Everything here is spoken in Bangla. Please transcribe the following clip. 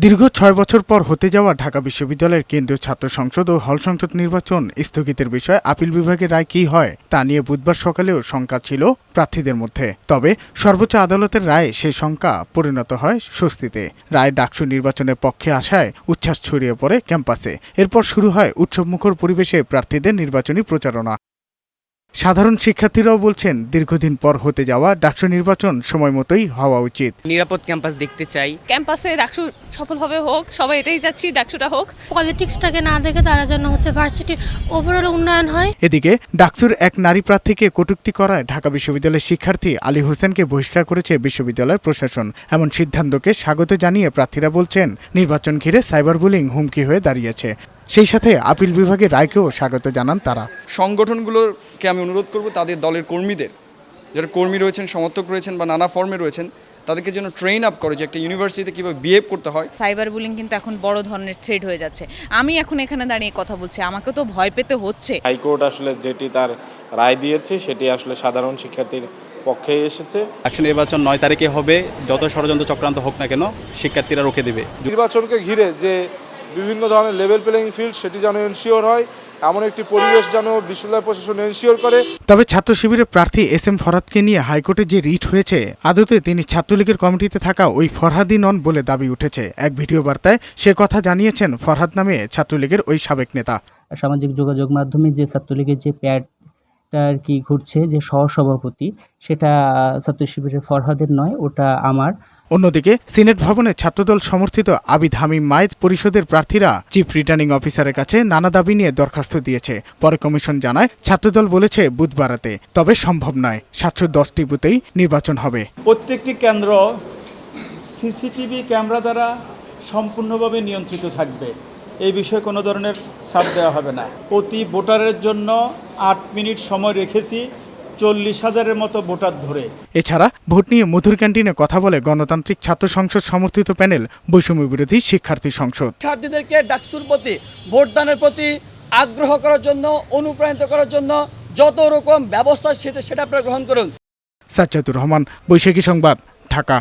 দীর্ঘ ৬ বছর পর হতে যাওয়া ঢাকা বিশ্ববিদ্যালয়ের কেন্দ্রীয় ছাত্র সংসদ ও হল সংসদ নির্বাচন স্থগিতের বিষয়ে আপিল বিভাগের রায় কী হয় তা নিয়ে বুধবার সকালেও শঙ্কা ছিল প্রার্থীদের মধ্যে। তবে সর্বোচ্চ আদালতের রায়ে সেই শঙ্কা পরিণত হয় স্বস্তিতে। রায় ডাকসু নির্বাচনের পক্ষে আসায় উচ্ছ্বাস ছড়িয়ে পড়ে ক্যাম্পাসে। এরপর শুরু হয় উৎসবমুখর পরিবেশে প্রার্থীদের নির্বাচনী প্রচারণা। সাধারণ শিক্ষার্থীরাও বলছেন, দীর্ঘদিন পর হতে যাওয়া ডাকসু নির্বাচন সময় মতোই হওয়া উচিত। নিরাপদ ক্যাম্পাস দেখতে চাই। ক্যাম্পাসে ডাকসু সফলভাবে হোক, সবাই এটাই চাচ্ছি, ডাকসুটা হোক। পলিটিক্সটাকে না দেখে তারা যেন ভার্সিটির ওভারঅল উন্নয়ন হয়। এদিকে ডাকসুর এক নারী প্রার্থীকে কটূক্তি করায় ঢাকা বিশ্ববিদ্যালয়ের শিক্ষার্থী আলী হোসেনকে বহিষ্কার করেছে বিশ্ববিদ্যালয় প্রশাসন। এমন সিদ্ধান্তকে স্বাগত জানিয়ে প্রার্থীরা বলছেন, নির্বাচন ঘিরে সাইবার বুলিং হুমকি হয়ে দাঁড়িয়েছে। সেই সাথে আপিল বিভাগের রায়কেও স্বাগত জানান তারা। সংগঠনগুলোকে আমি অনুরোধ করব তাদের দলের কর্মীদের, যারা কর্মী রয়েছেন, সমর্থক রয়েছেন বা নানা ফর্মে রয়েছেন, তাদেরকে যেন ট্রেন আপ করে যে একটা ইউনিভার্সিটিতে কীভাবে বিহেভ করতে হয়। সাইবার বুলিং কিন্তু এখন বড় ধরনের থ্রেড হয়ে যাচ্ছে। আমি এখন এখানে দাঁড়িয়ে কথা বলছি, আমাকে তো ভয় পেতে হচ্ছে। হাইকোর্ট আসলে যেটি তার রায় দিয়েছে সেটি আসলে সাধারণ শিক্ষার্থীর পক্ষে এসেছে। ডাকসু নির্বাচন 9 তারিখে হবে, যত ষড়যন্ত্র চক্রান্ত হোক না কেন শিক্ষার্থীরা রুখে দেবে। নির্বাচনকে ঘিরে যে বিভিন্ন ধরনের লেভেল প্লেইং ফিল্ড সেটি যেন এনশিওর হয়, এমন একটি পরিবেশ যেন বিশ্ববিদ্যালয় প্রশাসন এনশিওর করে। তবে ছাত্র শিবিরের প্রার্থী SM ফরহাদকে নিয়ে হাইকোর্টে যে রিট হয়েছে, আদতে তিনি ছাত্রলীগের কমিটিতে থাকা ওই ফরহাদই নন বলে দাবি উঠেছে। এক ভিডিও বার্তায় সে কথা জানিয়েছেন ফরহাদ নামে ছাত্রলীগের ওই সাবেক নেতা। সামাজিক যোগাযোগ মাধ্যমে যে ছাত্রলীগের যে প্যাডটা আর কি ঘুরছে, যে সহসভাপতি, সেটা ছাত্র শিবিরের ফরহাদের নয়, ওটা আমার। অন্যদিকে সিনেট ভবনে ছাত্রদল সমর্থিত আবিদ হামিম মায়েদ পরিষদের প্রার্থীরা চিফ রিটার্নিং অফিসারের কাছে নানা দাবি নিয়ে দরখাস্ত দিয়েছে। পরে কমিশন জানায়, ছাত্রদল বলেছে বুথ বাড়াতে, তবে সম্ভব নয়। 710টি বুথেই নির্বাচন হবে। প্রত্যেকটি কেন্দ্র সিসিটিভি ক্যামেরা দ্বারা সম্পূর্ণভাবে নিয়ন্ত্রিত থাকবে। এই বিষয়ে কোনো ধরনের ছাড় দেওয়া হবে না। প্রতি ভোটারের জন্য 8 মিনিট সময় রেখেছি, 40,000-এর মতো ভোটার ধরে। এছাড়া ভোট নিয়ে মধুর ক্যান্টিনে কথা বলে গণতান্ত্রিক ছাত্র সংসদ সমর্থিত প্যানেল বৈষম্য বিরোধী শিক্ষার্থী সংসদ। শিক্ষার্থীদেরকে ডাকসুর প্রতি, ভোটদানের প্রতি আগ্রহ করার জন্য, অনুপ্রাণিত করার জন্য যত রকম ব্যবস্থা সেটা আপনারা গ্রহণ করুন। সাজ্জাদুর রহমান, বৈশাখী সংবাদ, ঢাকা।